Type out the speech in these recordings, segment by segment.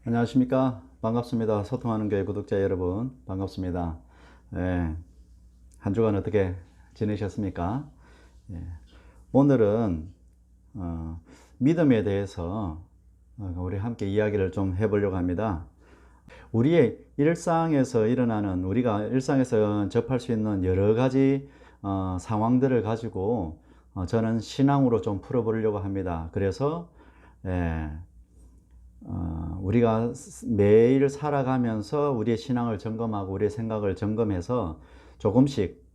안녕하십니까. 반갑습니다. 소통하는 교회 구독자 여러분 반갑습니다. 예, 한 주간 어떻게 지내셨습니까? 예, 오늘은 믿음에 대해서 우리 함께 이야기를 좀 해보려고 합니다. 우리의 일상에서 일어나는, 우리가 일상에서 접할 수 있는 여러 가지 상황들을 가지고 저는 신앙으로 좀 풀어보려고 합니다. 그래서 예, 우리가 매일 살아가면서 우리의 신앙을 점검하고 우리의 생각을 점검해서 조금씩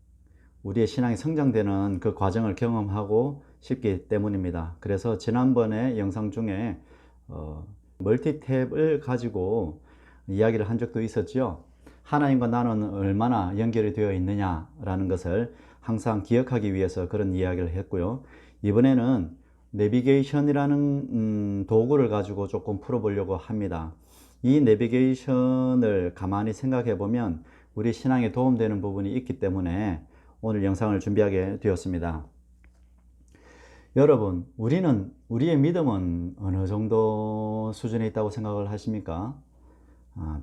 우리의 신앙이 성장되는 그 과정을 경험하고 싶기 때문입니다. 그래서 지난번에 영상 중에 멀티탭을 가지고 이야기를 한 적도 있었죠. 하나님과 나는 얼마나 연결이 되어 있느냐라는 것을 항상 기억하기 위해서 그런 이야기를 했고요. 이번에는 내비게이션이라는 도구를 가지고 조금 풀어보려고 합니다. 이 내비게이션을 가만히 생각해 보면 우리 신앙에 도움되는 부분이 있기 때문에 오늘 영상을 준비하게 되었습니다. 여러분, 우리의 믿음은 어느 정도 수준에 있다고 생각을 하십니까?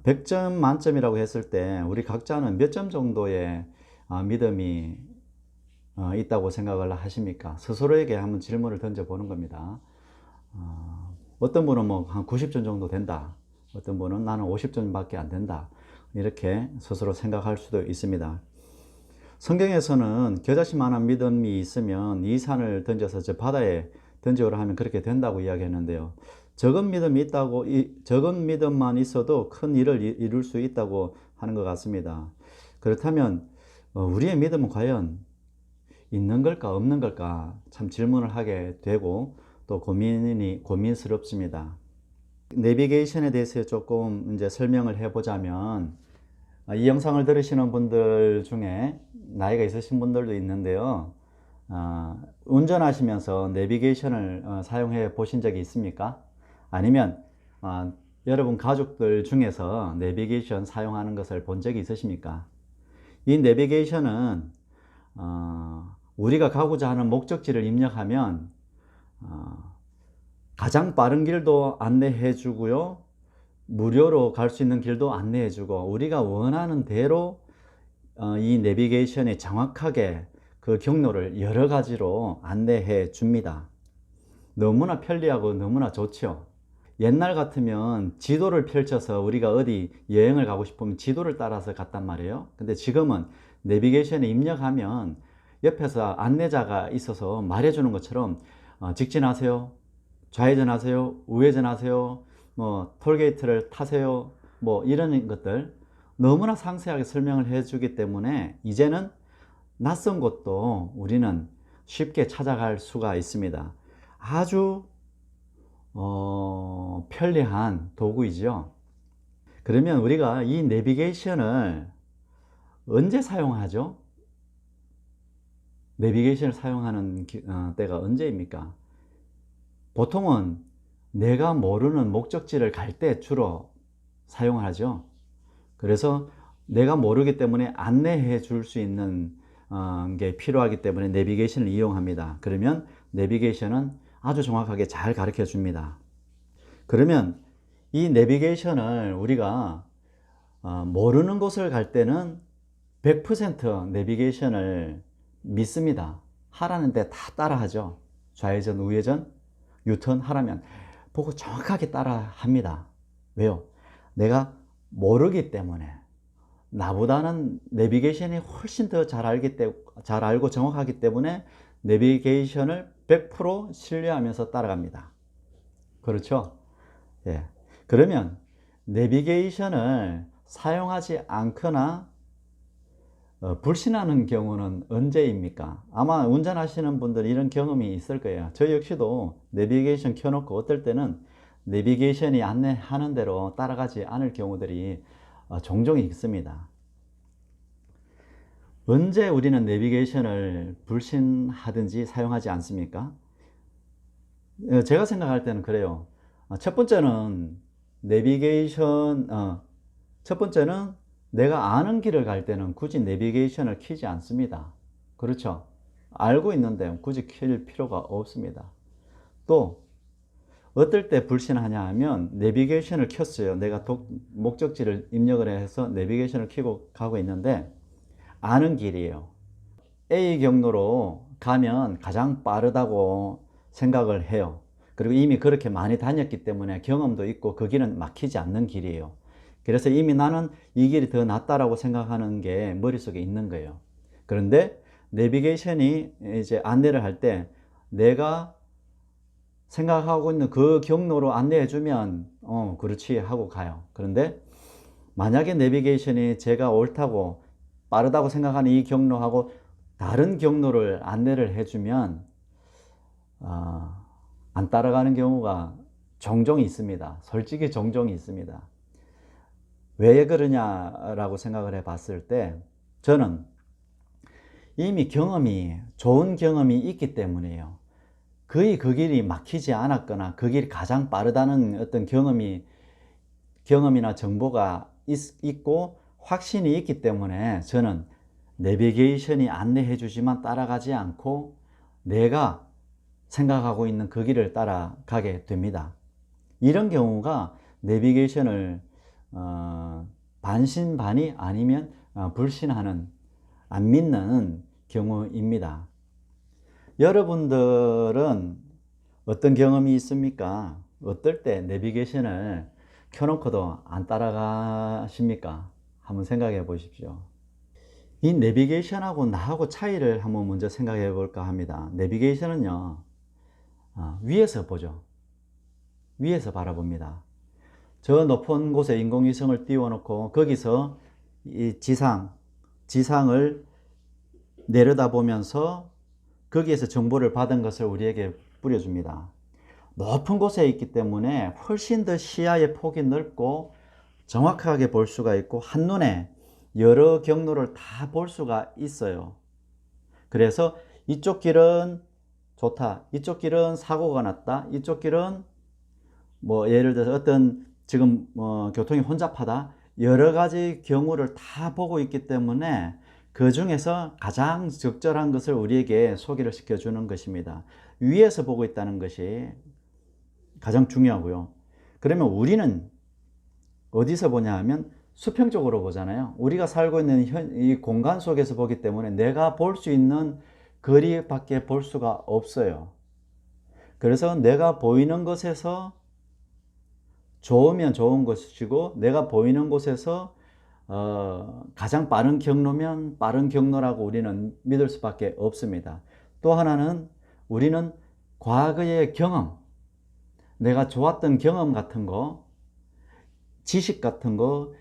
100점 만점이라고 했을 때 우리 각자는 몇 점 정도의 믿음이 있다고 생각을 하십니까? 스스로에게 한번 질문을 던져보는 겁니다. 어떤 분은 뭐 한 90점 정도 된다. 어떤 분은 나는 50점밖에 안 된다. 이렇게 스스로 생각할 수도 있습니다. 성경에서는 겨자씨만한 믿음이 있으면 이 산을 던져서 저 바다에 던져오라 하면 그렇게 된다고 이야기했는데요. 적은 믿음만 있어도 큰 일을 이룰 수 있다고 하는 것 같습니다. 그렇다면 우리의 믿음은 과연 있는 걸까 없는 걸까 참 질문을 하게 되고 또 고민스럽습니다. 내비게이션에 대해서 조금 이제 설명을 해보자면 이 영상을 들으시는 분들 중에 나이가 있으신 분들도 있는데요. 운전하시면서 내비게이션을 사용해 보신 적이 있습니까? 아니면 여러분 가족들 중에서 내비게이션 사용하는 것을 본 적이 있으십니까? 이 내비게이션은 우리가 가고자 하는 목적지를 입력하면 가장 빠른 길도 안내해 주고요, 무료로 갈 수 있는 길도 안내해 주고, 우리가 원하는 대로 이 내비게이션이 정확하게 그 경로를 여러 가지로 안내해 줍니다. 너무나 편리하고 너무나 좋죠. 옛날 같으면 지도를 펼쳐서 우리가 어디 여행을 가고 싶으면 지도를 따라서 갔단 말이에요. 근데 지금은 내비게이션에 입력하면 옆에서 안내자가 있어서 말해주는 것처럼 직진하세요, 좌회전하세요, 우회전하세요, 뭐 톨게이트를 타세요, 뭐 이런 것들 너무나 상세하게 설명을 해주기 때문에 이제는 낯선 곳도 우리는 쉽게 찾아갈 수가 있습니다. 아주 편리한 도구이죠. 그러면 우리가 이 내비게이션을 언제 사용하죠? 내비게이션을 사용하는 때가 언제입니까? 보통은 내가 모르는 목적지를 갈 때 주로 사용하죠. 그래서 내가 모르기 때문에 안내해 줄 수 있는 게 필요하기 때문에 내비게이션을 이용합니다. 그러면 내비게이션은 아주 정확하게 잘 가르쳐 줍니다. 그러면 이 내비게이션을 우리가 모르는 곳을 갈 때는 100% 내비게이션을 믿습니다. 하라는데 다 따라하죠. 좌회전, 우회전, 유턴 하라면 보고 정확하게 따라 합니다. 왜요? 내가 모르기 때문에. 나보다는 내비게이션이 훨씬 더 잘 알고 정확하기 때문에 내비게이션을 100% 신뢰하면서 따라갑니다. 그렇죠? 예. 그러면 내비게이션을 사용하지 않거나 불신하는 경우는 언제입니까? 아마 운전하시는 분들 이런 경험이 있을 거예요. 저 역시도 내비게이션 켜놓고 어떨 때는 내비게이션이 안내하는 대로 따라가지 않을 경우들이 종종 있습니다. 언제 우리는 내비게이션을 불신하든지 사용하지 않습니까? 제가 생각할 때는 그래요. 첫 번째는 첫 번째는 내가 아는 길을 갈 때는 굳이 내비게이션을 켜지 않습니다. 그렇죠? 알고 있는데 굳이 켤 필요가 없습니다. 또 어떨 때 불신하냐 하면 내비게이션을 켰어요. 내가 목적지를 입력을 해서 내비게이션을 켜고 가고 있는데 아는 길이에요. A 경로로 가면 가장 빠르다고 생각을 해요. 그리고 이미 그렇게 많이 다녔기 때문에 경험도 있고 그 길은 막히지 않는 길이에요. 그래서 이미 나는 이 길이 더 낫다라고 생각하는 게 머릿속에 있는 거예요. 그런데 내비게이션이 이제 안내를 할 때 내가 생각하고 있는 그 경로로 안내해 주면 그렇지 하고 가요. 그런데 만약에 내비게이션이 제가 옳다고 빠르다고 생각하는 이 경로하고 다른 경로를 안내를 해주면 안 따라가는 경우가 종종 있습니다. 솔직히 종종 있습니다. 왜 그러냐라고 생각을 해 봤을 때 저는 이미 좋은 경험이 있기 때문이에요. 거의 그 길이 막히지 않았거나 그 길이 가장 빠르다는 어떤 경험이나 정보가 있고 확신이 있기 때문에 저는 내비게이션이 안내해 주지만 따라가지 않고 내가 생각하고 있는 그 길을 따라가게 됩니다. 이런 경우가 내비게이션을 반신반의 아니면 불신하는, 안 믿는 경우입니다. 여러분들은 어떤 경험이 있습니까? 어떨 때 내비게이션을 켜놓고도 안 따라가십니까? 한번 생각해 보십시오. 이 내비게이션하고 나하고 차이를 한번 먼저 생각해 볼까 합니다. 내비게이션은요, 위에서 보죠. 위에서 바라봅니다. 저 높은 곳에 인공위성을 띄워놓고 거기서 이 지상을 내려다보면서 거기에서 정보를 받은 것을 우리에게 뿌려줍니다. 높은 곳에 있기 때문에 훨씬 더 시야의 폭이 넓고 정확하게 볼 수가 있고 한눈에 여러 경로를 다 볼 수가 있어요. 그래서 이쪽 길은 좋다, 이쪽 길은 사고가 났다, 이쪽 길은 예를 들어서 어떤 지금 교통이 혼잡하다, 여러 가지 경우를 다 보고 있기 때문에 그 중에서 가장 적절한 것을 우리에게 소개를 시켜주는 것입니다. 위에서 보고 있다는 것이 가장 중요하고요. 그러면 우리는 어디서 보냐 하면 수평적으로 보잖아요. 우리가 살고 있는 이 공간 속에서 보기 때문에 내가 볼 수 있는 거리밖에 볼 수가 없어요. 그래서 내가 보이는 것에서 좋으면 좋은 것이고 내가 보이는 곳에서 가장 빠른 경로면 빠른 경로라고 우리는 믿을 수밖에 없습니다. 또 하나는 우리는 과거의 경험, 내가 좋았던 경험 같은 거, 지식 같은 거,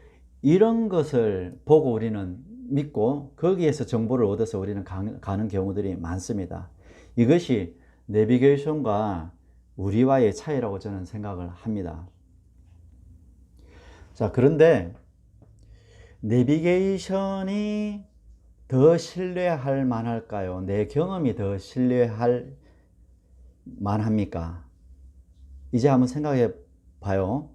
이런 것을 보고 우리는 믿고 거기에서 정보를 얻어서 우리는 가는 경우들이 많습니다. 이것이 내비게이션과 우리와의 차이라고 저는 생각을 합니다. 자, 그런데 내비게이션이 더 신뢰할 만할까요? 내 경험이 더 신뢰할 만합니까? 이제 한번 생각해 봐요.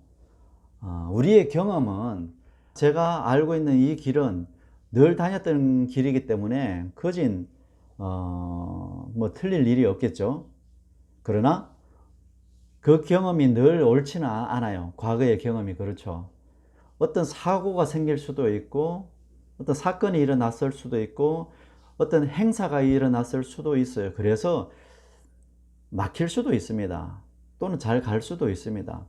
우리의 경험은 제가 알고 있는 이 길은 늘 다녔던 길이기 때문에 거진 틀릴 일이 없겠죠. 그러나 그 경험이 늘 옳지는 않아요. 과거의 경험이 그렇죠. 어떤 사고가 생길 수도 있고 어떤 사건이 일어났을 수도 있고 어떤 행사가 일어났을 수도 있어요. 그래서 막힐 수도 있습니다. 또는 잘 갈 수도 있습니다.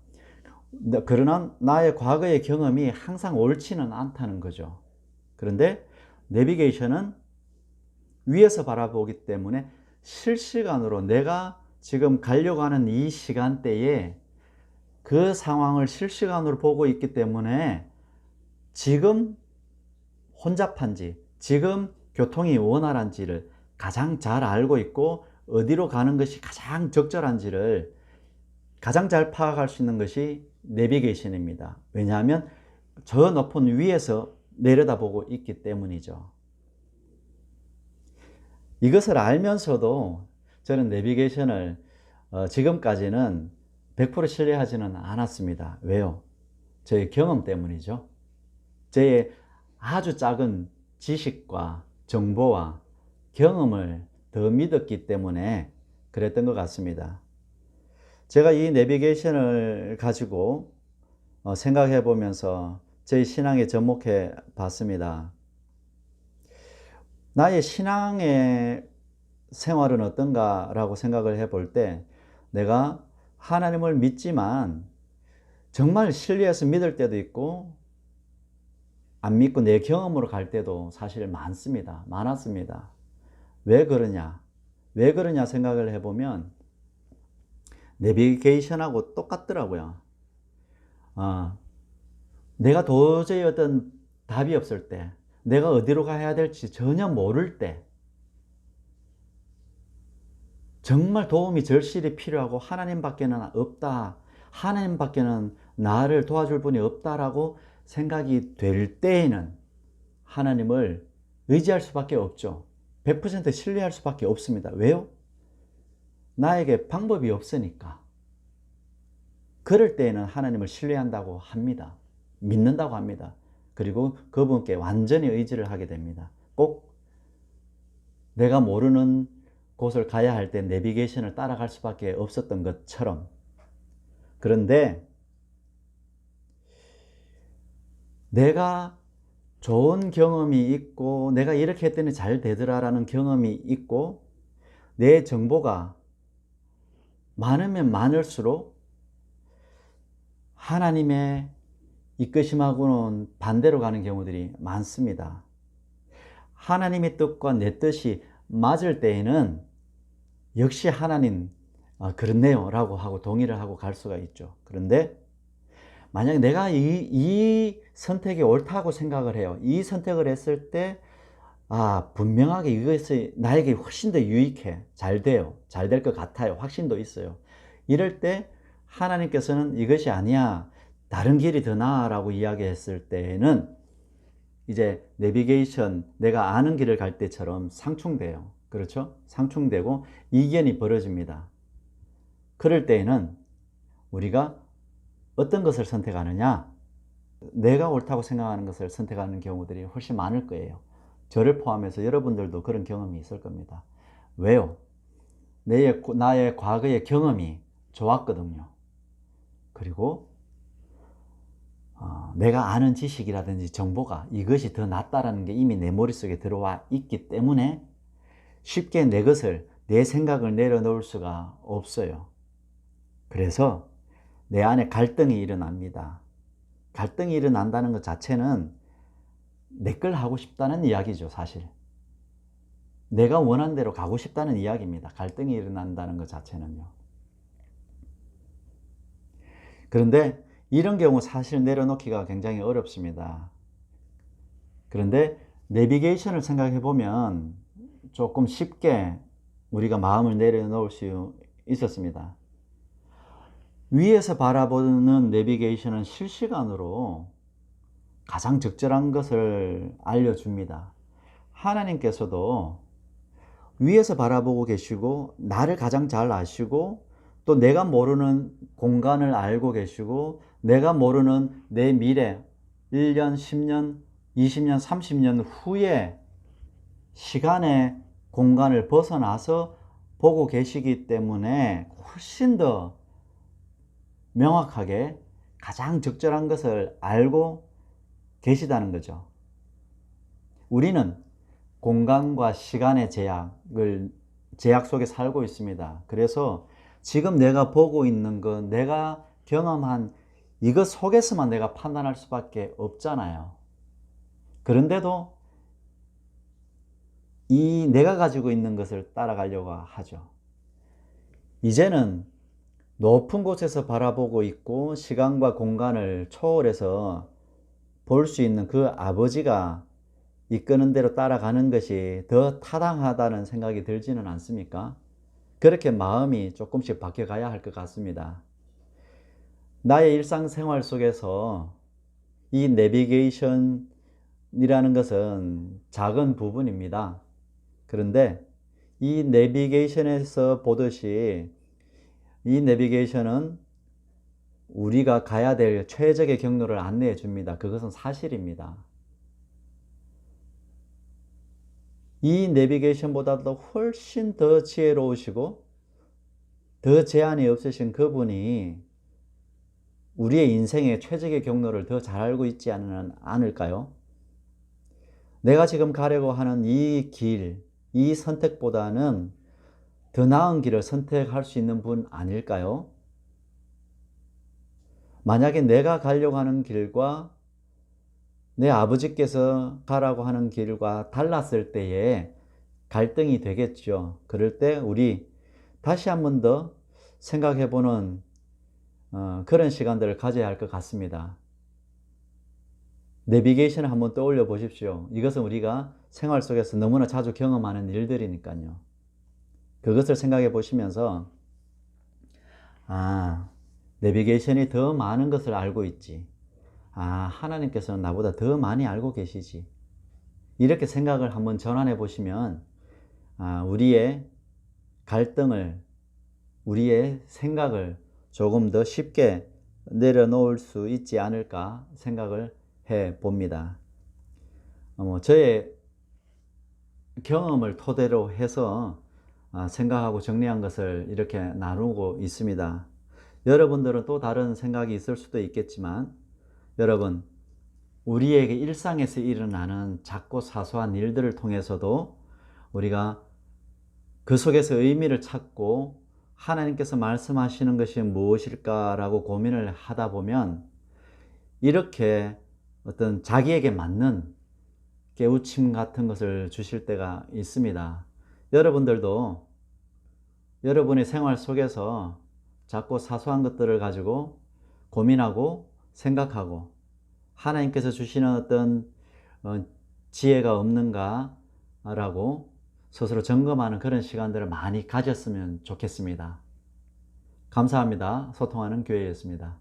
그러나 나의 과거의 경험이 항상 옳지는 않다는 거죠. 그런데 내비게이션은 위에서 바라보기 때문에 실시간으로 내가 지금 가려고 하는 이 시간대에 그 상황을 실시간으로 보고 있기 때문에 지금 혼잡한지, 지금 교통이 원활한지를 가장 잘 알고 있고 어디로 가는 것이 가장 적절한지를 가장 잘 파악할 수 있는 것이 내비게이션입니다. 왜냐하면 저 높은 위에서 내려다보고 있기 때문이죠. 이것을 알면서도 저는 내비게이션을 지금까지는 100% 신뢰하지는 않았습니다. 왜요? 저의 경험 때문이죠. 제 아주 작은 지식과 정보와 경험을 더 믿었기 때문에 그랬던 것 같습니다. 제가 이 내비게이션을 가지고 생각해 보면서 저희 신앙에 접목해 봤습니다. 나의 신앙의 생활은 어떤가라고 생각을 해 볼 때, 내가 하나님을 믿지만 정말 신뢰해서 믿을 때도 있고 안 믿고 내 경험으로 갈 때도 사실 많았습니다. 왜 그러냐? 왜 그러냐 생각을 해보면 내비게이션하고 똑같더라고요. 내가 도저히 어떤 답이 없을 때, 내가 어디로 가야 될지 전혀 모를 때, 정말 도움이 절실히 필요하고 하나님밖에는 없다, 하나님밖에는 나를 도와줄 분이 없다라고 생각이 될 때에는 하나님을 의지할 수밖에 없죠. 100% 신뢰할 수밖에 없습니다. 왜요? 나에게 방법이 없으니까. 그럴 때에는 하나님을 신뢰한다고 합니다. 믿는다고 합니다. 그리고 그분께 완전히 의지를 하게 됩니다. 꼭 내가 모르는 곳을 가야 할 때 내비게이션을 따라갈 수밖에 없었던 것처럼. 그런데 내가 좋은 경험이 있고 내가 이렇게 했더니 잘 되더라라는 경험이 있고 내 정보가 많으면 많을수록 하나님의 이끄심하고는 반대로 가는 경우들이 많습니다. 하나님의 뜻과 내 뜻이 맞을 때에는 역시 하나님 그렇네요 라고 하고 동의를 하고 갈 수가 있죠. 그런데 만약에 내가 이 선택이 옳다고 생각을 해요. 이 선택을 했을 때 분명하게 이것이 나에게 훨씬 더 유익해. 잘 돼요. 잘 될 것 같아요. 확신도 있어요. 이럴 때 하나님께서는 이것이 아니야, 다른 길이 더 나아 라고 이야기했을 때는 이제 내비게이션, 내가 아는 길을 갈 때처럼 상충돼요. 그렇죠? 상충되고 이견이 벌어집니다. 그럴 때에는 우리가 어떤 것을 선택하느냐? 내가 옳다고 생각하는 것을 선택하는 경우들이 훨씬 많을 거예요. 저를 포함해서 여러분들도 그런 경험이 있을 겁니다. 왜요? 나의 과거의 경험이 좋았거든요. 그리고 내가 아는 지식이라든지 정보가 이것이 더 낫다라는 게 이미 내 머릿속에 들어와 있기 때문에 쉽게 내 생각을 내려놓을 수가 없어요. 그래서 내 안에 갈등이 일어납니다. 갈등이 일어난다는 것 자체는 내 걸 하고 싶다는 이야기죠, 사실. 내가 원하는 대로 가고 싶다는 이야기입니다. 갈등이 일어난다는 것 자체는요. 그런데 이런 경우 사실 내려놓기가 굉장히 어렵습니다. 그런데 내비게이션을 생각해 보면 조금 쉽게 우리가 마음을 내려놓을 수 있었습니다. 위에서 바라보는 내비게이션은 실시간으로 가장 적절한 것을 알려줍니다. 하나님께서도 위에서 바라보고 계시고 나를 가장 잘 아시고 또 내가 모르는 공간을 알고 계시고 내가 모르는 내 미래 1년, 10년, 20년, 30년 후에 시간의 공간을 벗어나서 보고 계시기 때문에 훨씬 더 명확하게 가장 적절한 것을 알고 계시다는 거죠. 우리는 공간과 시간의 제약 속에 살고 있습니다. 그래서 지금 내가 보고 있는 것, 내가 경험한 이것 속에서만 내가 판단할 수밖에 없잖아요. 그런데도 이 내가 가지고 있는 것을 따라가려고 하죠. 이제는 높은 곳에서 바라보고 있고 시간과 공간을 초월해서 볼 수 있는 그 아버지가 이끄는 대로 따라가는 것이 더 타당하다는 생각이 들지는 않습니까? 그렇게 마음이 조금씩 바뀌어가야 할 것 같습니다. 나의 일상생활 속에서 이 내비게이션이라는 것은 작은 부분입니다. 그런데 이 내비게이션에서 보듯이 이 내비게이션은 우리가 가야 될 최적의 경로를 안내해 줍니다. 그것은 사실입니다. 이 내비게이션보다도 훨씬 더 지혜로우시고 더 제한이 없으신 그분이 우리의 인생의 최적의 경로를 더 잘 알고 있지 않을까요? 내가 지금 가려고 하는 이 길, 이 선택보다는 더 나은 길을 선택할 수 있는 분 아닐까요? 만약에 내가 가려고 하는 길과 내 아버지께서 가라고 하는 길과 달랐을 때에 갈등이 되겠죠. 그럴 때 우리 다시 한 번 더 생각해보는 그런 시간들을 가져야 할 것 같습니다. 내비게이션을 한번 떠올려 보십시오. 이것은 우리가 생활 속에서 너무나 자주 경험하는 일들이니까요. 그것을 생각해 보시면서 내비게이션이 더 많은 것을 알고 있지. 하나님께서는 나보다 더 많이 알고 계시지. 이렇게 생각을 한번 전환해 보시면 우리의 갈등을, 우리의 생각을 조금 더 쉽게 내려놓을 수 있지 않을까 생각을 해 봅니다. 저의 경험을 토대로 해서 생각하고 정리한 것을 이렇게 나누고 있습니다. 여러분들은 또 다른 생각이 있을 수도 있겠지만, 여러분, 우리에게 일상에서 일어나는 작고 사소한 일들을 통해서도 우리가 그 속에서 의미를 찾고 하나님께서 말씀하시는 것이 무엇일까라고 고민을 하다 보면 이렇게 어떤 자기에게 맞는 깨우침 같은 것을 주실 때가 있습니다. 여러분들도 여러분의 생활 속에서 작고 사소한 것들을 가지고 고민하고 생각하고 하나님께서 주시는 어떤 지혜가 없는가 라고 스스로 점검하는 그런 시간들을 많이 가졌으면 좋겠습니다. 감사합니다. 소통하는 교회였습니다.